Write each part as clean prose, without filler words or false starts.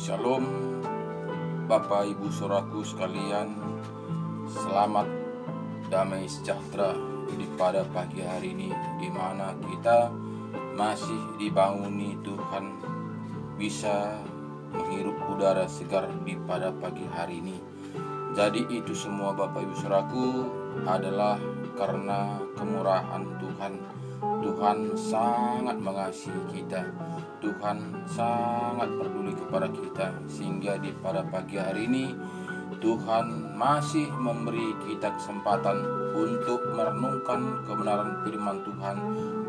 Shalom Bapak Ibu Saudaraku sekalian, selamat damai sejahtera pada pagi hari ini, di mana kita masih dibanguni Tuhan bisa menghirup udara segar pada pagi hari ini. Jadi itu semua Bapak Ibu Saudaraku adalah karena kemurahan Tuhan. Tuhan sangat mengasihi kita. Tuhan sangat peduli kepada kita, sehingga pada pagi hari ini Tuhan masih memberi kita kesempatan untuk merenungkan kebenaran firman Tuhan.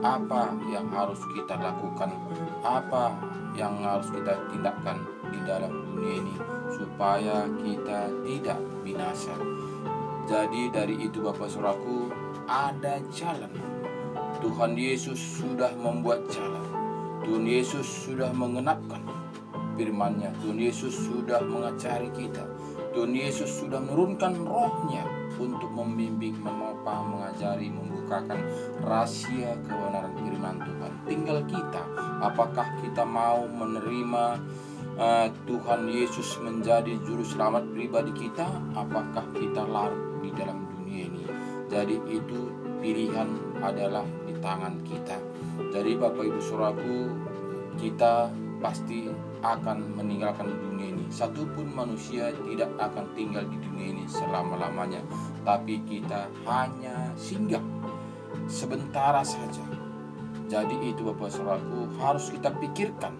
Apa yang harus kita lakukan, apa yang harus kita tindakan di dalam dunia ini supaya kita tidak binasa. Jadi dari itu Bapak Saudaraku, ada jalan. Tuhan Yesus sudah membuat jalan. Tuhan Yesus sudah mengenapkan firman-Nya. Tuhan Yesus sudah mengajari kita. Tuhan Yesus sudah menurunkan roh-Nya untuk membimbing, menopang, mengajari, membukakan rahasia kebenaran firman Tuhan. Tinggal kita, apakah kita mau menerima Tuhan Yesus menjadi juru selamat pribadi kita, apakah kita larut di dalam dunia ini. Jadi itu pilihan adalah di tangan kita. Jadi Bapak Ibu Saudaraku, kita pasti akan meninggalkan dunia ini. Satupun manusia tidak akan tinggal di dunia ini selama-lamanya, tapi kita hanya singgah sebentar saja. Jadi itu Bapak Saudaraku, harus kita pikirkan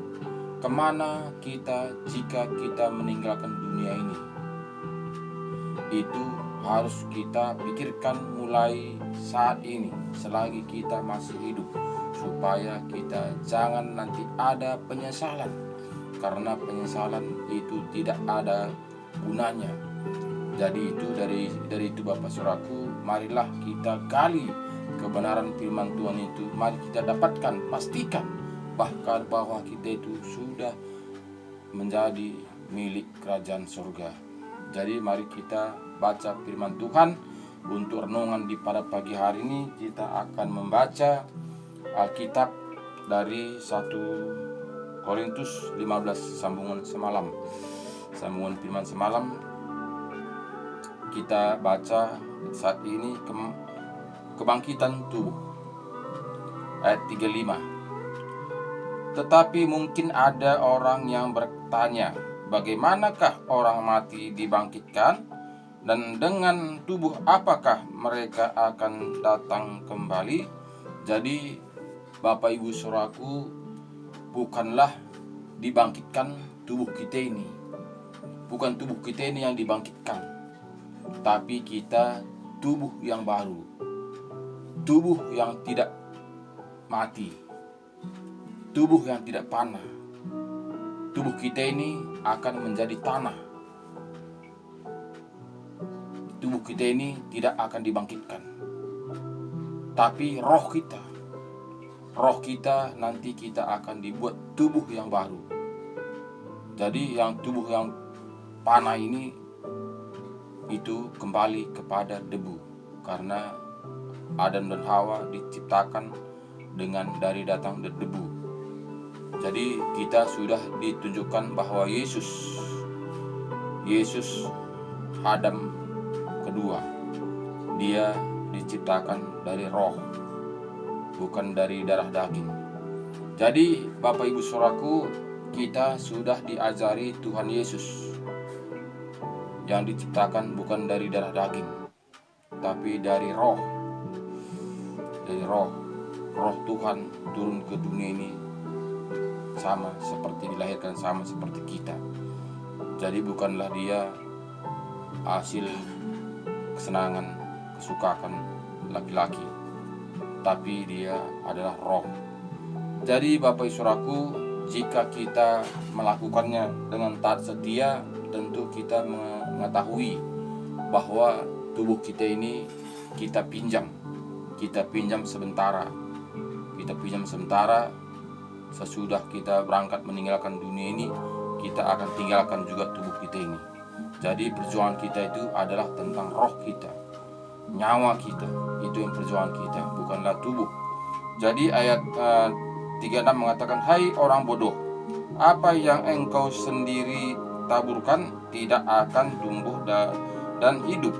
kemana kita jika kita meninggalkan dunia ini. Itu harus kita pikirkan mulai saat ini, selagi kita masih hidup, supaya kita jangan nanti ada penyesalan, karena penyesalan itu tidak ada gunanya. Jadi itu dari itu Bapak Saudaraku, marilah kita gali kebenaran firman Tuhan itu. Mari kita dapatkan, pastikan bahwa kita itu sudah menjadi milik kerajaan surga. Jadi mari kita baca firman Tuhan. Untuk renungan di pada pagi hari ini, kita akan membaca Alkitab dari 1 Korintus 15 sambungan semalam. Sambungan firman semalam kita baca saat ini kebangkitan tubuh. Ayat 35. Tetapi mungkin ada orang yang bertanya, bagaimanakah orang mati dibangkitkan? Dan dengan tubuh apakah mereka akan datang kembali? Jadi Bapak Ibu Saudaraku, bukanlah dibangkitkan tubuh kita ini. Bukan tubuh kita ini yang dibangkitkan, tapi kita tubuh yang baru. Tubuh yang tidak mati. Tubuh yang tidak panah. Tubuh kita ini akan menjadi tanah. Tubuh kita ini tidak akan dibangkitkan, tapi roh kita nanti kita akan dibuat tubuh yang baru. Jadi yang tubuh yang panah ini itu kembali kepada debu, karena Adam dan Hawa diciptakan dari datang dari debu. Jadi kita sudah ditunjukkan bahwa Yesus Adam kedua, dia diciptakan dari roh, bukan dari darah daging. Jadi Bapak Ibu Saudaraku, kita sudah diajari Tuhan Yesus yang diciptakan bukan dari darah daging, tapi dari roh. Dari roh Tuhan turun ke dunia ini sama seperti dilahirkan, sama seperti kita. Jadi bukanlah dia hasil kesenangan, kesukaan laki-laki, tapi dia adalah roh. Jadi Bapak Ibu Saudaraku, jika kita melakukannya dengan taat setia, tentu kita mengetahui bahwa tubuh kita ini kita pinjam sementara. Sesudah kita berangkat meninggalkan dunia ini, kita akan tinggalkan juga tubuh kita ini. Jadi perjuangan kita itu adalah tentang roh kita, nyawa kita. Itu yang perjuangan kita, bukanlah tubuh. Jadi ayat 36 mengatakan, hai orang bodoh, apa yang engkau sendiri taburkan tidak akan tumbuh dan hidup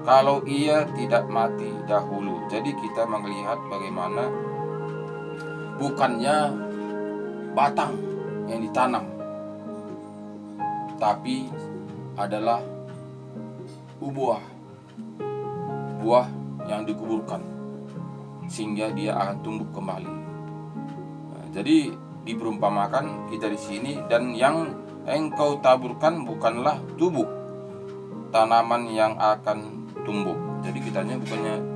kalau ia tidak mati dahulu. Jadi kita melihat bagaimana bukannya batang yang ditanam, tapi adalah buah yang dikuburkan sehingga dia akan tumbuh kembali. Nah, jadi diperumpamakan kita di sini, dan yang engkau taburkan bukanlah tubuh tanaman yang akan tumbuh. Jadi kitanya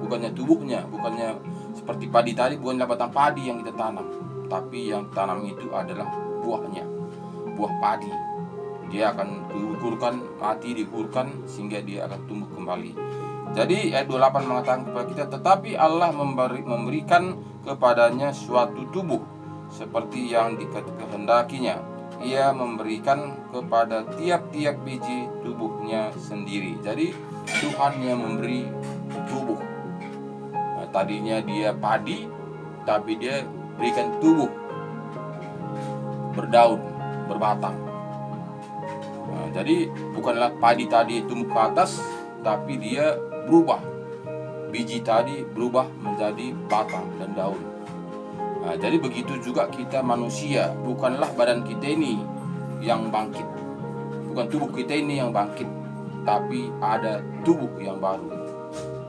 bukannya tubuhnya, bukannya seperti padi tadi, bukanlah batang padi yang kita tanam, tapi yang tanam itu adalah buahnya, buah padi. Dia akan dikuburkan, mati dikuburkan sehingga dia akan tumbuh kembali. Jadi ayat 28 mengatakan kepada kita, tetapi Allah memberikan kepadanya suatu tubuh seperti yang dikehendakinya. Ia memberikan kepada tiap-tiap biji tubuhnya sendiri. Jadi Tuhan yang memberi tubuh. Nah, tadinya dia padi, tapi dia berikan tubuh, berdaun, berbatang. Nah, jadi bukanlah padi tadi tumbuh ke atas, tapi dia berubah. Biji tadi berubah menjadi batang dan daun. Nah, jadi begitu juga kita manusia, bukanlah badan kita ini yang bangkit, bukan tubuh kita ini yang bangkit, tapi ada tubuh yang baru.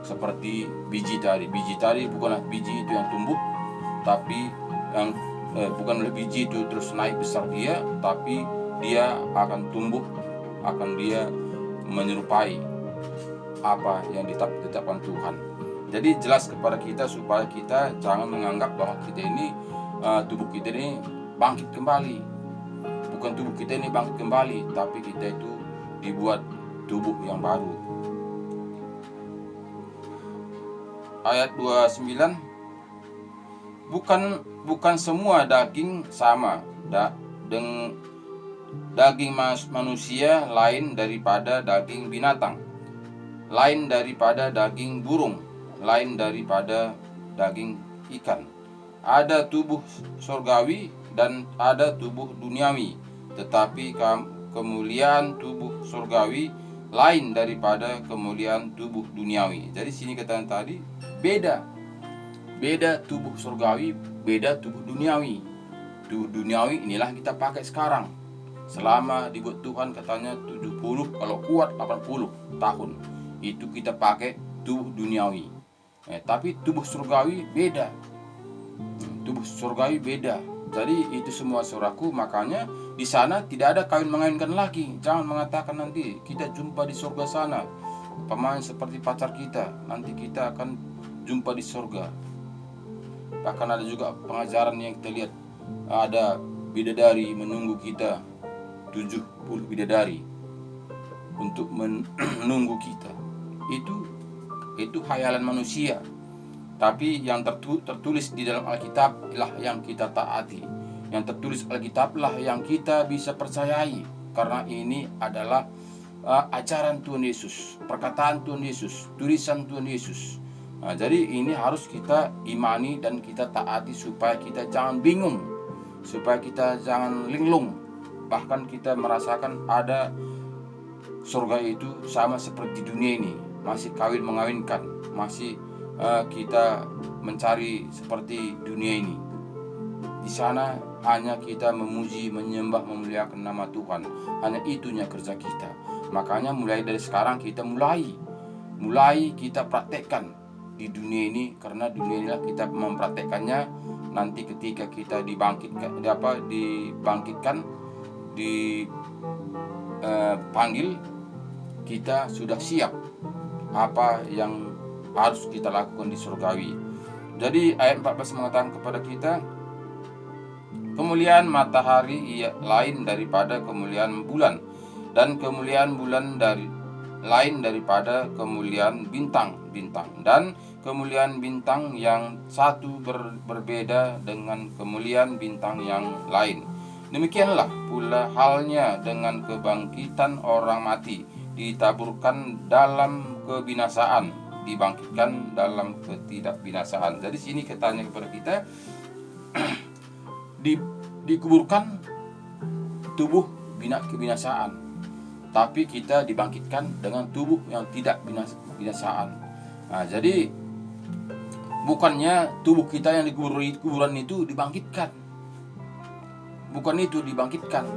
Seperti biji tadi bukanlah biji itu yang tumbuh, tapi yang bukanlah biji itu terus naik besar dia, tapi dia akan tumbuh, akan dia menyerupai apa yang ditetapkan Tuhan. Jadi jelas kepada kita supaya kita jangan menganggap bahwa kita ini tubuh kita ini bangkit kembali. Bukan tubuh kita ini bangkit kembali, tapi kita itu dibuat tubuh yang baru. Ayat 29, bukan semua daging sama, daging manusia lain daripada daging binatang, lain daripada daging burung, lain daripada daging ikan. Ada tubuh surgawi dan ada tubuh duniawi, tetapi kemuliaan tubuh surgawi lain daripada kemuliaan tubuh duniawi. Jadi sini kata tadi beda tubuh surgawi, beda tubuh duniawi. Tubuh duniawi inilah kita pakai sekarang. Selama dibuat Tuhan katanya 70, kalau kuat 80 tahun. Itu kita pakai tubuh duniawi. Tapi tubuh surgawi beda. Tubuh surgawi beda. Jadi itu semua saudaraku, makanya di sana tidak ada kawin mengawinkan lagi. Jangan mengatakan nanti kita jumpa di surga sana. Pemain seperti pacar kita, nanti kita akan jumpa di surga. Bahkan ada juga pengajaran yang kita lihat, ada bidadari menunggu kita, 70 bidadari untuk menunggu kita. Itu khayalan manusia. Tapi yang tertulis di dalam Alkitab lah yang kita taati. Yang tertulis Alkitab lah yang kita bisa percayai. Karena ini adalah ajaran Tuhan Yesus, perkataan Tuhan Yesus, tulisan Tuhan Yesus. Nah, jadi ini harus kita imani dan kita taati supaya kita jangan bingung, supaya kita jangan linglung. Bahkan kita merasakan ada surga itu sama seperti dunia ini, masih kawin mengawinkan, masih kita mencari seperti dunia ini. Di sana hanya kita memuji, menyembah, memuliakan nama Tuhan. Hanya itunya kerja kita. Makanya mulai dari sekarang kita mulai kita praktekkan di dunia ini, karena dunia inilah kita mempraktekkannya nanti ketika kita dibangkitkan, dipanggil, kita sudah siap apa yang harus kita lakukan di surgawi. Jadi ayat 14 mengatakan kepada kita, kemuliaan matahari lain daripada kemuliaan bulan, dan kemuliaan bulan lain daripada kemuliaan bintang-bintang, dan kemuliaan bintang yang satu berbeda dengan kemuliaan bintang yang lain. Demikianlah pula halnya dengan kebangkitan orang mati, ditaburkan dalam kebinasaan, dibangkitkan dalam ketidakbinasaan. Jadi sini katanya kepada kita, dikuburkan tubuh kebinasaan, tapi kita dibangkitkan dengan tubuh yang tidak binasaan. Nah, jadi bukannya tubuh kita yang kuburan itu dibangkitkan, bukan itu dibangkitkan,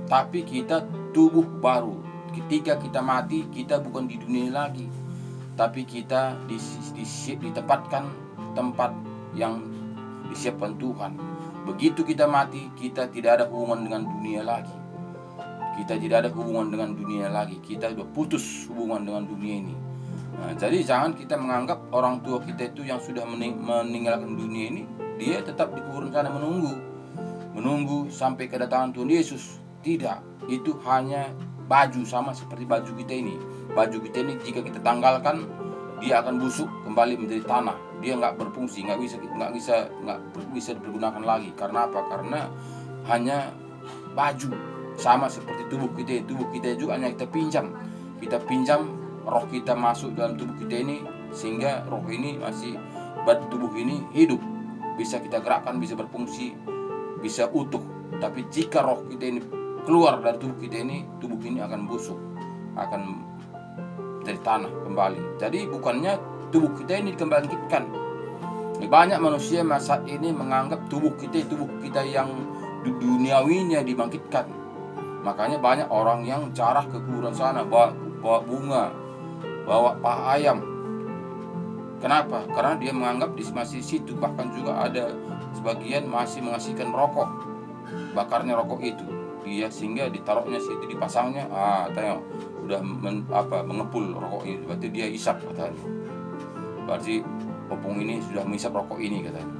tapi kita tubuh baru. Ketika kita mati, kita bukan di dunia lagi, tapi kita ditempatkan tempat yang disiapkan Tuhan. Begitu kita mati, kita tidak ada hubungan dengan dunia lagi. Kita tidak ada hubungan dengan dunia lagi. Kita sudah putus hubungan dengan dunia ini. Nah, jadi jangan kita menganggap orang tua kita itu yang sudah meninggalkan dunia ini, dia tetap di kuburan sana menunggu sampai kedatangan Tuhan Yesus. Tidak, itu hanya baju, sama seperti baju kita ini. Baju kita ini jika kita tanggalkan, dia akan busuk kembali menjadi tanah. Dia nggak berfungsi, nggak bisa dipergunakan lagi. Karena apa? Karena hanya baju. Sama seperti tubuh kita. Tubuh kita juga hanya kita pinjam roh kita masuk dalam tubuh kita ini, sehingga roh ini tubuh ini hidup, bisa kita gerakkan, bisa berfungsi, bisa utuh. Tapi jika roh kita ini keluar dari tubuh kita ini, tubuh ini akan busuk, akan dari tanah kembali. Jadi bukannya tubuh kita ini dikembangkan. Banyak manusia masa ini menganggap tubuh kita yang duniawinya dibangkitkan. Makanya banyak orang yang jarah ke kuburan sana, bawa bunga, bawa paha ayam. Kenapa? Karena dia menganggap masih situ. Bahkan juga ada sebagian masih mengasihkan rokok, bakarnya rokok itu dia, sehingga ditaruhnya situ, dipasangnya, tengok udah mengepul rokok ini, berarti dia isap katanya, berarti opung ini sudah mengisap rokok ini katanya.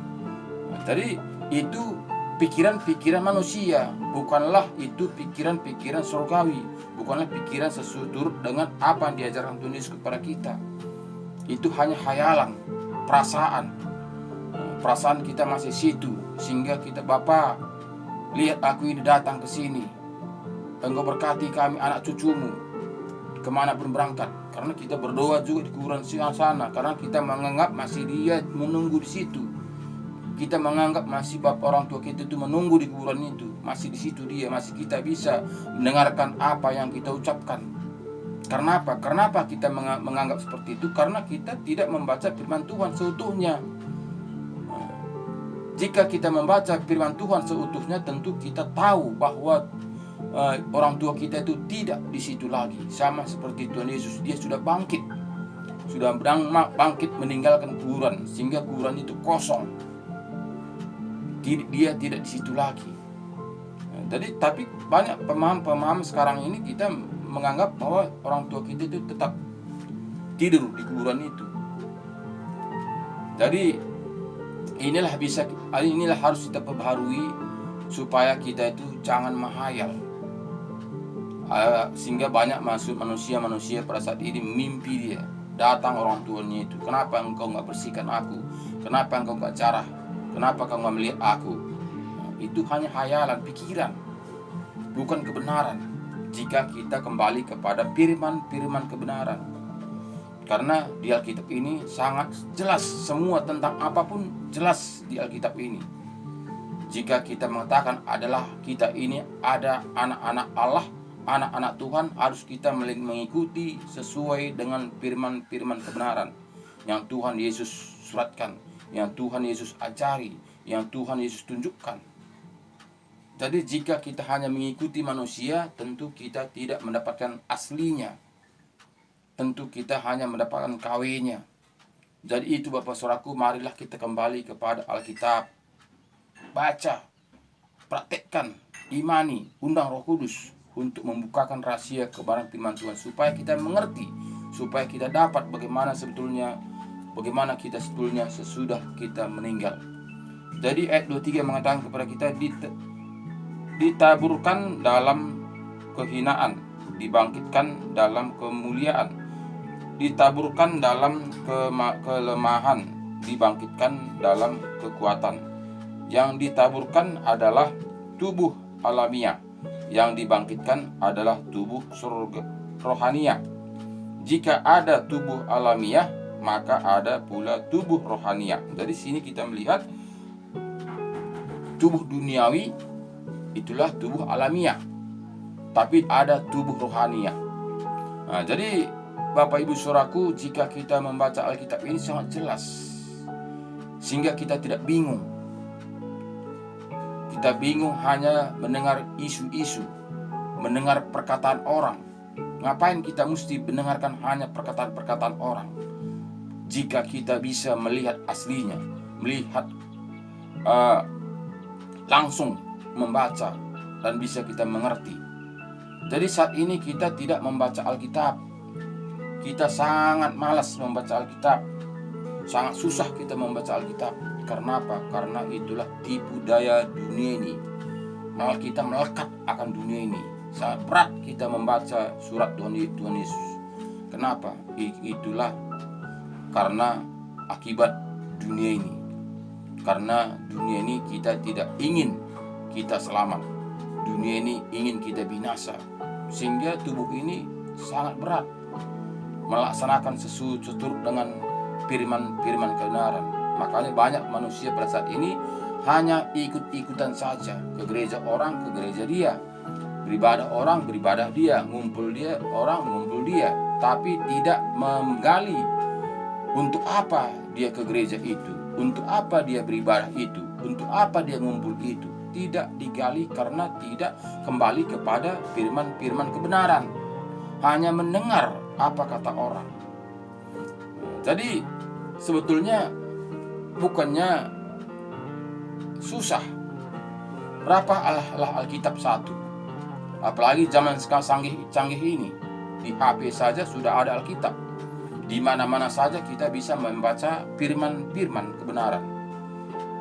Nah, jadi itu pikiran-pikiran manusia, bukanlah itu pikiran-pikiran surgawi, bukanlah pikiran sesuai dengan apa yang diajarkan Tuhan Yesus kepada kita. Itu hanya khayalan, perasaan kita masih situ, sehingga kita, Bapak, lihat aku ini datang ke sini, Engkau berkati kami anak cucumu kemana pun berangkat. Karena kita berdoa juga di kuburan sana, karena kita menganggap masih dia menunggu di situ. Kita menganggap masih bapak orang tua kita itu menunggu di kuburan itu, masih di situ dia, masih kita bisa mendengarkan apa yang kita ucapkan. Karena apa? Kenapa kita menganggap seperti itu? Karena kita tidak membaca firman Tuhan seutuhnya. Jika kita membaca firman Tuhan seutuhnya, tentu kita tahu bahwa orang tua kita itu tidak di situ lagi. Sama seperti Tuhan Yesus, dia sudah bangkit meninggalkan kuburan, sehingga kuburan itu kosong. Dia tidak di situ lagi. Jadi tapi banyak pemahaman sekarang ini, kita menganggap bahwa orang tua kita itu tetap tidur di kuburan itu. Jadi inilah harus kita perbaharui supaya kita itu jangan menghayal. Sehingga banyak manusia pada saat ini mimpi dia datang orang tuanya itu, kenapa engkau nggak bersihkan aku, kenapa engkau nggak carah, kenapa engkau nggak melihat aku. Itu hanya khayalan, pikiran, bukan kebenaran. Jika kita kembali kepada firman kebenaran, karena di Alkitab ini sangat jelas, semua tentang apapun jelas di Alkitab ini. Jika kita mengatakan adalah kita ini ada anak-anak Allah, anak-anak Tuhan, harus kita mengikuti sesuai dengan firman kebenaran yang Tuhan Yesus suratkan, yang Tuhan Yesus ajari, yang Tuhan Yesus tunjukkan. Jadi jika kita hanya mengikuti manusia, tentu kita tidak mendapatkan aslinya. Tentu kita hanya mendapatkan KW-nya. Jadi itu Bapak Saudaraku, marilah kita kembali kepada Alkitab. Baca, praktekkan, imani, undang Roh Kudus untuk membukakan rahasia kebenaran firman Tuhan, supaya kita mengerti, supaya kita dapat bagaimana kita sebetulnya sesudah kita meninggal. Jadi ayat 23 mengatakan kepada kita, ditaburkan dalam kehinaan, dibangkitkan dalam kemuliaan, ditaburkan dalam kelemahan, dibangkitkan dalam kekuatan. Yang ditaburkan adalah tubuh alamiah, yang dibangkitkan adalah tubuh surga rohania. Jika ada tubuh alamiah, maka ada pula tubuh rohania. Jadi sini kita melihat tubuh duniawi itulah tubuh alamiah, tapi ada tubuh rohania. Nah, jadi Bapak Ibu Saudaraku, jika kita membaca Alkitab ini sangat jelas, sehingga kita tidak bingung. Kita bingung hanya mendengar isu-isu, mendengar perkataan orang. Ngapain kita mesti mendengarkan hanya perkataan-perkataan orang, jika kita bisa melihat aslinya, melihat langsung membaca dan bisa kita mengerti. Jadi saat ini kita tidak membaca Alkitab. Kita sangat malas membaca Alkitab. Sangat susah kita membaca Alkitab. Karena apa? Karena itulah tipu daya dunia ini. Malah kita melekat akan dunia ini. Sangat berat kita membaca surat Tuhan Yesus. Kenapa? Itulah karena akibat dunia ini. Karena dunia ini kita tidak ingin kita selamat. Dunia ini ingin kita binasa. Sehingga tubuh ini sangat berat melaksanakan seturut dengan firman kebenaran. Makanya banyak manusia pada saat ini hanya ikut-ikutan saja. Ke gereja orang, ke gereja dia. Beribadah orang, beribadah dia. Ngumpul dia, orang ngumpul dia. Tapi tidak menggali untuk apa dia ke gereja itu, untuk apa dia beribadah itu, untuk apa dia ngumpul itu. Tidak digali karena tidak kembali kepada firman kebenaran. Hanya mendengar apa kata orang. Jadi sebetulnya bukannya susah. Berapa Alkitab satu? Apalagi zaman sekarang canggih ini. Di HP saja sudah ada Alkitab. Di mana-mana saja kita bisa membaca firman kebenaran.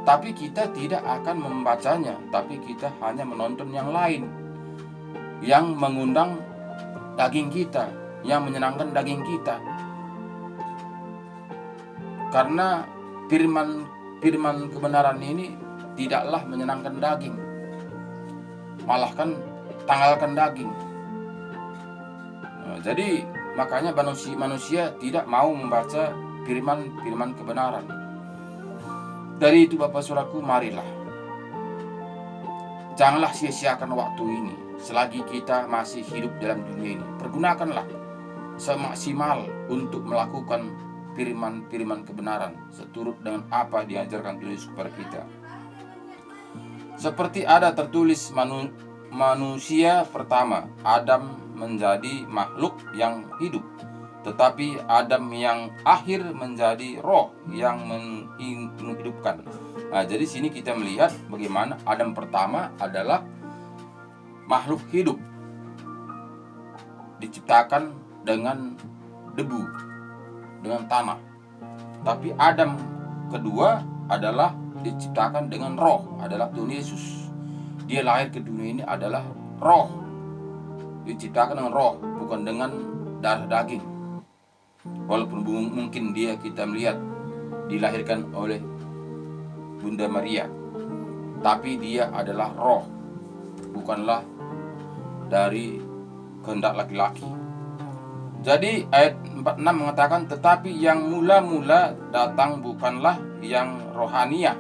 Tapi kita tidak akan membacanya, tapi kita hanya menonton yang lain, yang mengundang daging kita, yang menyenangkan daging kita. Karena firman kebenaran ini tidaklah menyenangkan daging, malahkan tanggalkan daging. Nah, jadi makanya manusia tidak mau membaca firman kebenaran. Dari itu Bapak Saudaraku, marilah janganlah sia-siakan waktu ini. Selagi kita masih hidup dalam dunia ini, pergunakanlah semaksimal untuk melakukan firman kebenaran seturut dengan apa diajarkan Tuhan Yesus kepada kita. Seperti ada tertulis, manusia pertama Adam menjadi makhluk yang hidup, tetapi Adam yang akhir menjadi roh yang menghidupkan. Nah, jadi sini kita melihat bagaimana Adam pertama adalah makhluk hidup, diciptakan dengan debu, dengan tanah. Tapi Adam kedua adalah diciptakan dengan roh, adalah Tuhan Yesus. Dia lahir ke dunia ini adalah roh, diciptakan dengan roh, bukan dengan darah daging. Walaupun mungkin kita melihat dilahirkan oleh Bunda Maria, tapi dia adalah roh, bukanlah dari kehendak laki-laki. Jadi ayat 46 mengatakan, tetapi yang mula-mula datang bukanlah yang rohania,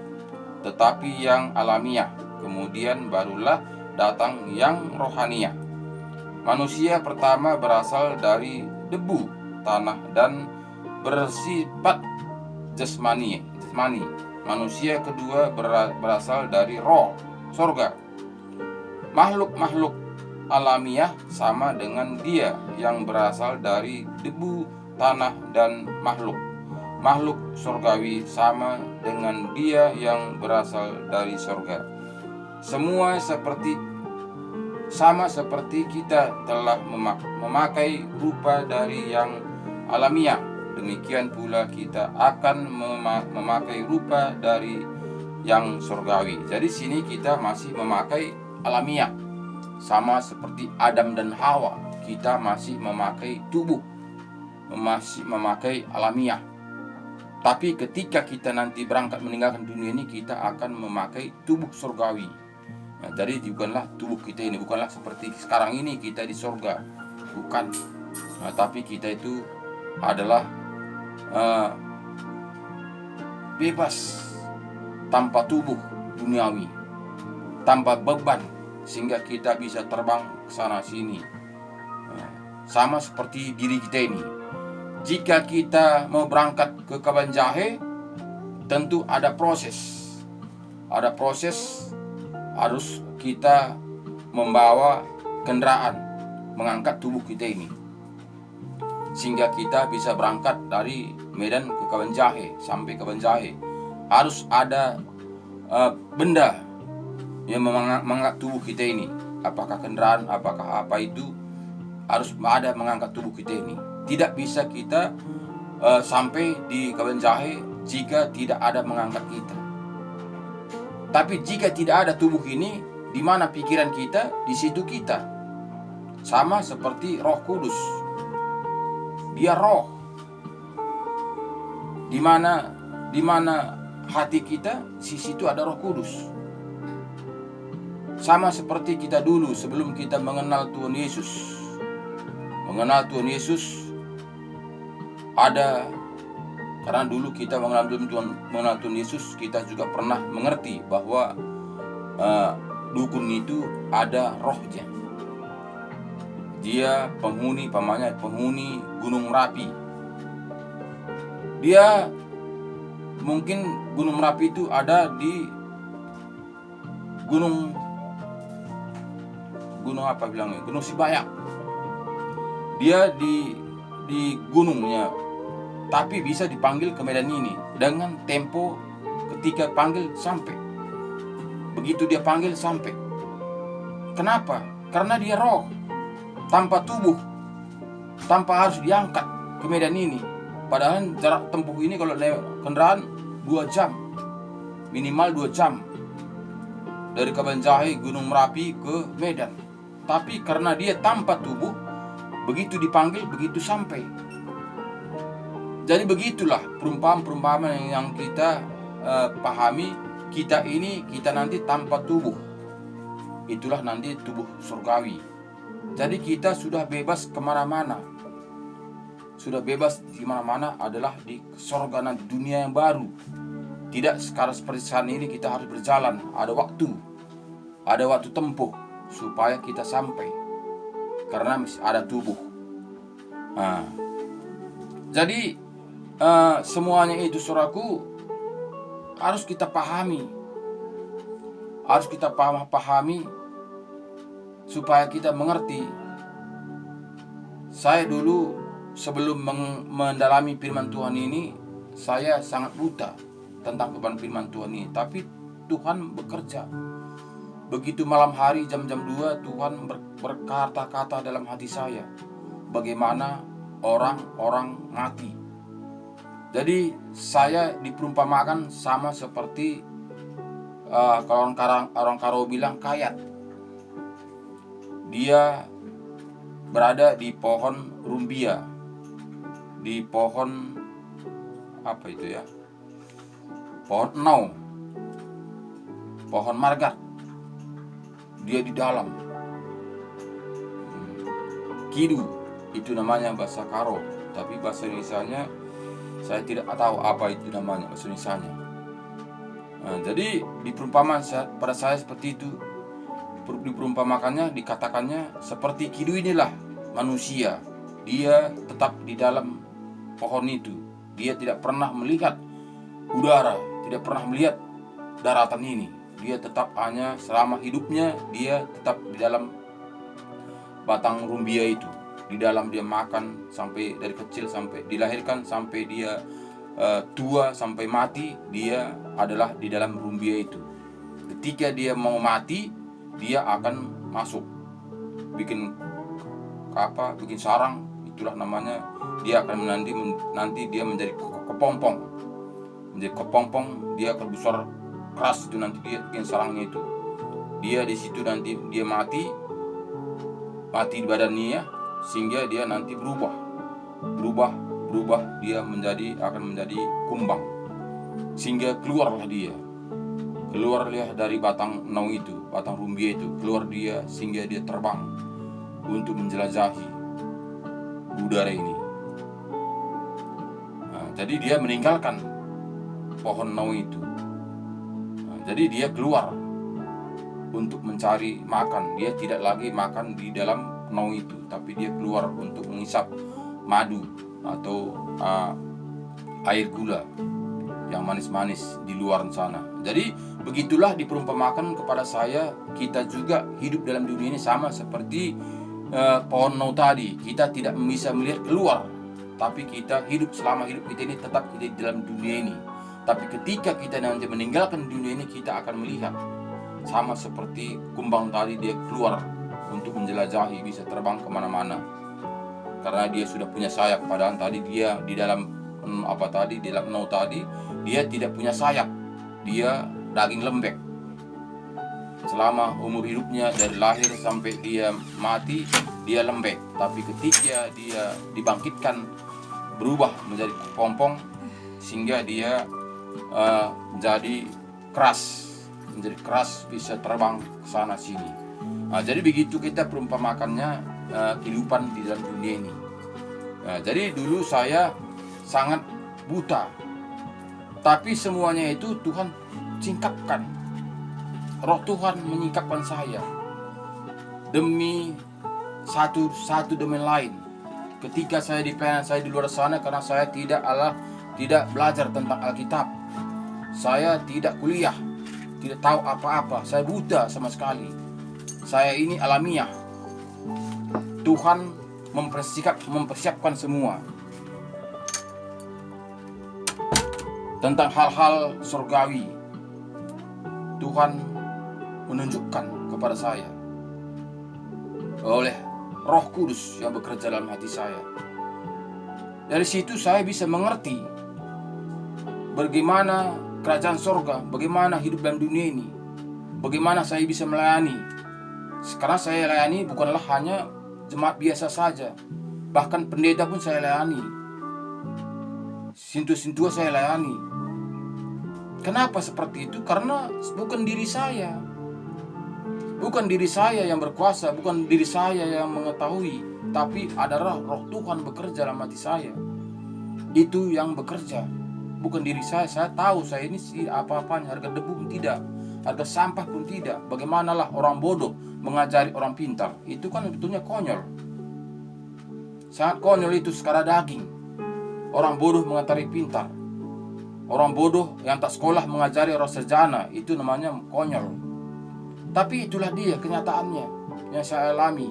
tetapi yang alamiah. Kemudian barulah datang yang rohania. Manusia pertama berasal dari debu, tanah, dan bersifat jasmani. Manusia kedua berasal dari roh, sorga. Makhluk alamiah sama dengan dia yang berasal dari debu, tanah, dan makhluk. Makhluk sorgawi sama dengan dia yang berasal dari sorga. Semua sama seperti kita telah memakai rupa dari yang alamiah. Demikian pula kita akan memakai rupa dari yang surgawi. Jadi sini kita masih memakai alamiah. Sama seperti Adam dan Hawa, kita masih memakai tubuh, masih memakai alamiah. Tapi ketika kita nanti berangkat meninggalkan dunia ini, kita akan memakai tubuh surgawi. Nah, jadi bukanlah tubuh kita ini, bukanlah seperti sekarang ini kita di surga, bukan. Nah, tapi kita itu adalah uh, bebas, tanpa tubuh duniawi, tanpa beban, sehingga kita bisa terbang ke sana sini. Sama seperti diri kita ini. Jika kita mau berangkat ke Kaban Jahe, tentu ada proses. Ada proses, harus kita membawa kendaraan, mengangkat tubuh kita ini, sehingga kita bisa berangkat dari Medan ke Kaban Jahe. Sampai Kaban Jahe harus ada benda yang mengangkat tubuh kita ini. Apakah kendaraan, apakah apa itu, harus ada mengangkat tubuh kita ini. Tidak bisa kita sampai di Kaban Jahe jika tidak ada mengangkat kita. Tapi jika tidak ada tubuh ini, di mana pikiran kita, di situ kita. Sama seperti Roh Kudus. Dia roh. Di mana hati kita, di situ ada Roh Kudus. Sama seperti kita dulu sebelum kita mengenal Tuhan Yesus. Mengenal Tuhan Yesus ada, karena dulu kita mengenal Tuhan Yesus, kita juga pernah mengerti bahwa dukun itu ada rohnya. Dia penghuni Gunung Merapi. Dia mungkin Gunung Merapi itu ada di Gunung apa bilangnya? Gunung Sibayak. Dia di gunungnya, tapi bisa dipanggil ke Medan ini dengan tempo ketika panggil sampai. Begitu dia panggil sampai. Kenapa? Karena dia roh, tanpa tubuh, tanpa harus diangkat ke Medan ini. Padahal jarak tempuh ini kalau kendaraan 2 jam, minimal 2 jam dari Kaban Jahe Gunung Merapi ke Medan. Tapi karena dia tanpa tubuh, begitu dipanggil, begitu sampai. Jadi begitulah perumpamaan yang kita pahami. Kita nanti tanpa tubuh. Itulah nanti tubuh surgawi. Jadi kita sudah bebas kemana-mana. Sudah bebas di mana-mana adalah di surga nanti, dunia yang baru. Tidak sekarang seperti saat ini kita harus berjalan. Ada waktu tempuh supaya kita sampai. Karena masih ada tubuh. Jadi semuanya itu, saudaraku, harus kita pahami. Harus kita pahami supaya kita mengerti. Saya dulu sebelum mendalami firman Tuhan ini, saya sangat buta tentang kebenaran firman Tuhan ini. Tapi Tuhan bekerja. Begitu malam hari jam-jam 2, Tuhan berkata-kata dalam hati saya. Bagaimana orang-orang mati. Jadi saya diperumpamakan sama seperti kalau orang Karo bilang kayat. Dia berada di pohon rumbia, di pohon apa itu ya? Pohon enau, pohon margat. Dia di dalam. Kidu itu namanya bahasa Karo, tapi bahasa Indonesianya saya tidak tahu apa itu namanya bahasa Indonesianya. Jadi diperumpamaan pada saya seperti itu. Diperumpamakannya, dikatakannya seperti kidu inilah manusia. Dia tetap di dalam pohon itu. Dia tidak pernah melihat udara, tidak pernah melihat daratan ini. Dia tetap hanya selama hidupnya dia tetap di dalam batang rumbia itu. Di dalam dia makan sampai dari kecil sampai dilahirkan, sampai dia tua, sampai mati, dia adalah di dalam rumbia itu. Ketika dia mau mati, dia akan masuk bikin sarang, itulah namanya. Dia akan nanti dia menjadi kepompong. Menjadi kepompong, dia akan besar keras itu, nanti dia bikin sarangnya itu. Dia di situ nanti dia mati di badannya ya, sehingga dia nanti berubah dia akan menjadi kumbang, sehingga keluarlah dari batang enau itu, batang rumbia itu, keluar dia sehingga dia terbang untuk menjelajahi udara ini. Jadi dia meninggalkan pohon nau itu. Jadi dia keluar untuk mencari makan. Dia tidak lagi makan di dalam nau itu, tapi dia keluar untuk mengisap madu atau air gula yang manis-manis di luar sana. Jadi begitulah diperumpamakan kepada saya, kita juga hidup dalam dunia ini sama seperti pohon nau tadi. Kita tidak bisa melihat keluar, tapi kita hidup, selama hidup kita ini tetap di dalam dunia ini. Tapi ketika kita nanti meninggalkan dunia ini, kita akan melihat sama seperti kumbang tadi, dia keluar untuk menjelajahi, bisa terbang kemana-mana karena dia sudah punya sayap. Padahal tadi dia di dalam di dalam nau tadi dia tidak punya sayap, dia daging lembek. Selama umur hidupnya dari lahir sampai dia mati, dia lembek. Tapi ketika dia dibangkitkan, berubah menjadi kepompong, sehingga dia menjadi keras, bisa terbang ke sana sini. Jadi begitu kita perumpamakannya kehidupan di dalam dunia ini. Jadi dulu saya sangat buta, tapi semuanya itu Tuhan singkapkan. Roh Tuhan menyingkapkan saya demi satu demi lain. Ketika saya di luar sana, karena saya tidak belajar tentang Alkitab, saya tidak kuliah, tidak tahu apa-apa, saya buta sama sekali. Saya ini alamiah. Tuhan mempersiapkan semua tentang hal-hal surgawi. Tuhan menunjukkan kepada saya oleh Roh Kudus yang bekerja dalam hati saya. Dari situ saya bisa mengerti bagaimana kerajaan surga, bagaimana hidup dalam dunia ini, bagaimana saya bisa melayani. Sekarang saya layani bukanlah hanya jemaat biasa saja, bahkan pendeta pun saya layani, sintu-sintu saya layani. Kenapa seperti itu? Karena bukan diri saya, yang berkuasa, bukan diri saya yang mengetahui, tapi adalah Roh Tuhan bekerja dalam hati saya. Itu yang bekerja, bukan diri saya. Saya tahu saya ini apa-apanya, harga debu pun tidak, harga sampah pun tidak. Bagaimanalah orang bodoh mengajari orang pintar? Itu kan sebetulnya konyol, sangat konyol. Itu sekadar daging. Orang bodoh mengajari pintar, orang bodoh yang tak sekolah mengajari orang sarjana, itu namanya konyol. Tapi itulah dia kenyataannya yang saya alami.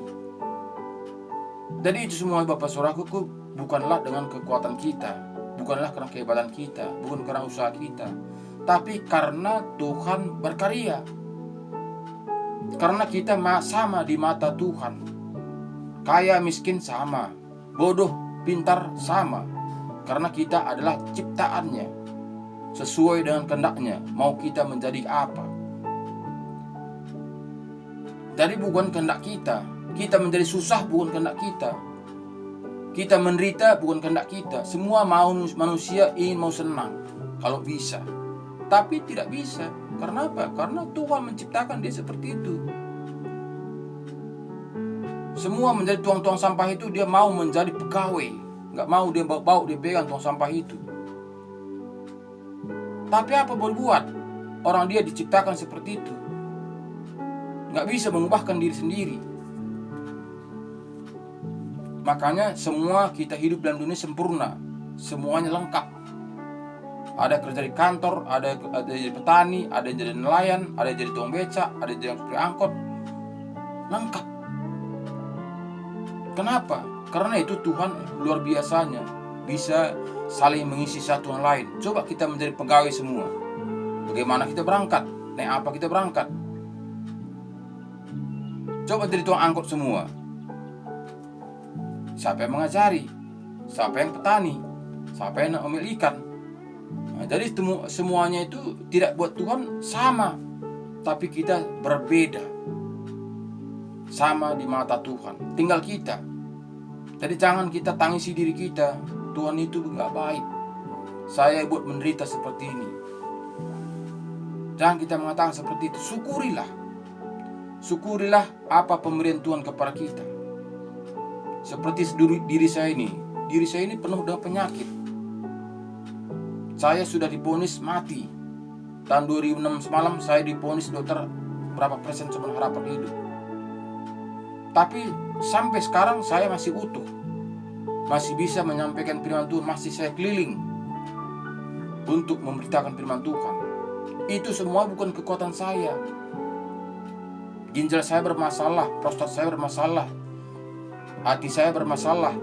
Jadi itu semua Bapak Saudaraku bukanlah dengan kekuatan kita, bukanlah karena kehebatan kita, bukan karena usaha kita, tapi karena Tuhan berkarya. Karena kita sama di mata Tuhan. Kaya miskin sama, bodoh pintar sama, karena kita adalah ciptaannya, sesuai dengan kehendaknya. Mau kita menjadi apa? Jadi bukan kehendak kita. Kita menjadi susah bukan kehendak kita. Kita menderita bukan kehendak kita. Semua manusia ingin mau senang kalau bisa, tapi tidak bisa. Karena apa? Karena Tuhan menciptakan dia seperti itu. Semua menjadi tuang-tuang sampah itu, dia mau menjadi pegawai, nggak mau dia bau dia pegang tuang sampah itu. Tapi apa boleh buat? Orang dia diciptakan seperti itu, nggak bisa mengubahkan diri sendiri. Makanya semua kita hidup dalam dunia sempurna, semuanya lengkap. Ada kerja di kantor, ada jadi petani, ada jadi nelayan, ada jadi tukang becak, ada jadi supir angkot, lengkap. Kenapa? Karena itu Tuhan luar biasanya bisa saling mengisi satu yang lain. Coba kita menjadi pegawai semua. Bagaimana kita berangkat? Naik apa kita berangkat? Coba jadi tukang angkot semua. Siapa yang mengajari? Siapa yang petani? Siapa yang memilih ikan? Nah, jadi semuanya itu tidak buat Tuhan sama, tapi kita berbeda. Sama di mata Tuhan, tinggal kita. Jadi jangan kita tangisi diri kita, Tuhan itu nggak baik, saya buat menderita seperti ini. Jangan kita mengatakan seperti itu. Syukurilah apa pemberian Tuhan kepada kita. Seperti diri saya ini penuh dengan penyakit. saya sudah divonis mati. Tahun 2006 semalam saya divonis dokter berapa persen cuma harapan hidup. Tapi sampai sekarang saya masih utuh, masih bisa menyampaikan firman Tuhan, masih saya keliling untuk memberitakan firman Tuhan. Itu semua bukan kekuatan saya. Ginjal saya bermasalah, prostat saya bermasalah, hati saya bermasalah,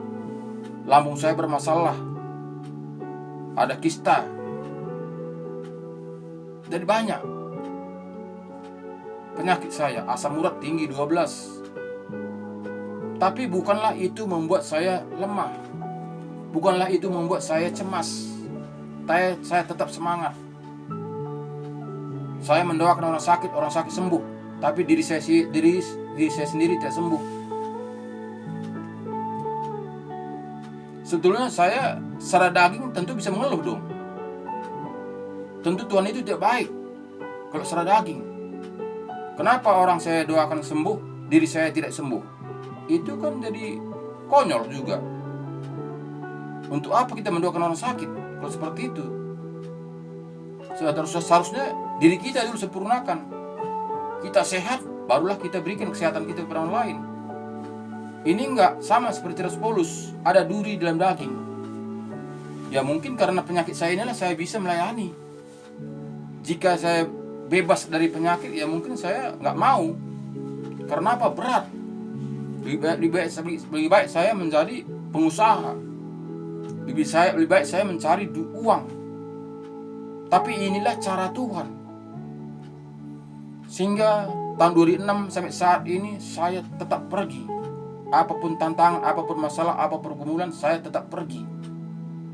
lambung saya bermasalah, ada kista. Jadi banyak penyakit saya, asam urat tinggi 12. Tapi bukanlah itu membuat saya lemah, bukanlah itu membuat saya cemas. Saya tetap semangat. Saya mendoakan orang sakit sembuh, tapi diri saya sendiri tidak sembuh. Sebetulnya saya secara daging tentu bisa mengeluh dong. Tentu Tuhan itu tidak baik kalau secara daging. Kenapa orang saya doakan sembuh, diri saya tidak sembuh? Itu kan jadi konyol juga. Untuk apa kita mendoakan orang sakit kalau seperti itu? Seharusnya diri kita dulu sempurnakan. Kita sehat, barulah kita berikan kesehatan kita kepada orang lain. Ini enggak sama seperti Rasul Paulus, ada duri dalam daging. Ya mungkin karena penyakit saya inilah saya bisa melayani. Jika saya bebas dari penyakit, ya mungkin saya nggak mau. Karena apa? Berat. Lebih baik saya menjadi pengusaha. Lebih baik saya mencari uang. Tapi inilah cara Tuhan. Sehingga tahun 2006 sampai saat ini saya tetap pergi. Apapun tantangan, apapun masalah, apapun pergumulan, saya tetap pergi.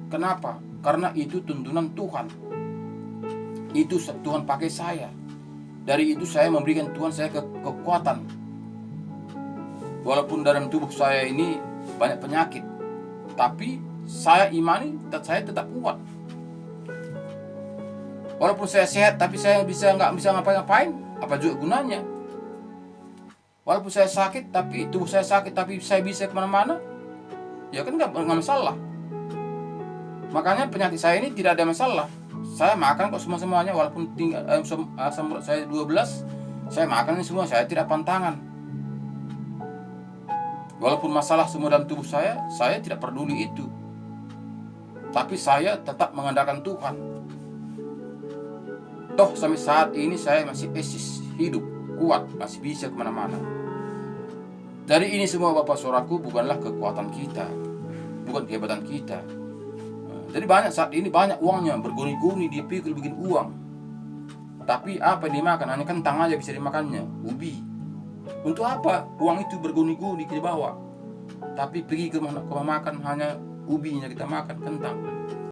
Kenapa? Karena itu tuntunan Tuhan. Itu Tuhan pakai saya. Dari itu saya memberikan Tuhan saya kekuatan. Walaupun dalam tubuh saya ini banyak penyakit, tapi saya imani saya tetap kuat. Walaupun saya sehat, tapi saya nggak bisa ngapain-ngapain, apa juga gunanya? Walaupun saya sakit, tapi tubuh saya sakit, tapi saya bisa kemana-mana, ya kan nggak masalah. Makanya penyakit saya ini tidak ada masalah. Saya makan kok semuanya, walaupun asam urat saya 12, saya makan ini semua, saya tidak pantangan. Walaupun masalah semua dalam tubuh saya tidak peduli itu. Tapi saya tetap mengandalkan Tuhan. Toh sampai saat ini saya masih eksis, hidup, kuat, masih bisa kemana-mana. Dari ini semua Bapak Saudaraku bukanlah kekuatan kita, bukan kehebatan kita. Jadi saat ini banyak uangnya, berguni-guni, dia pikir bikin uang. Tapi apa yang dimakan? Hanya kentang aja bisa dimakannya, ubi. Untuk apa uang itu berguni-guni kita bawa? Tapi pergi ke makan hanya ubinya kita makan, kentang.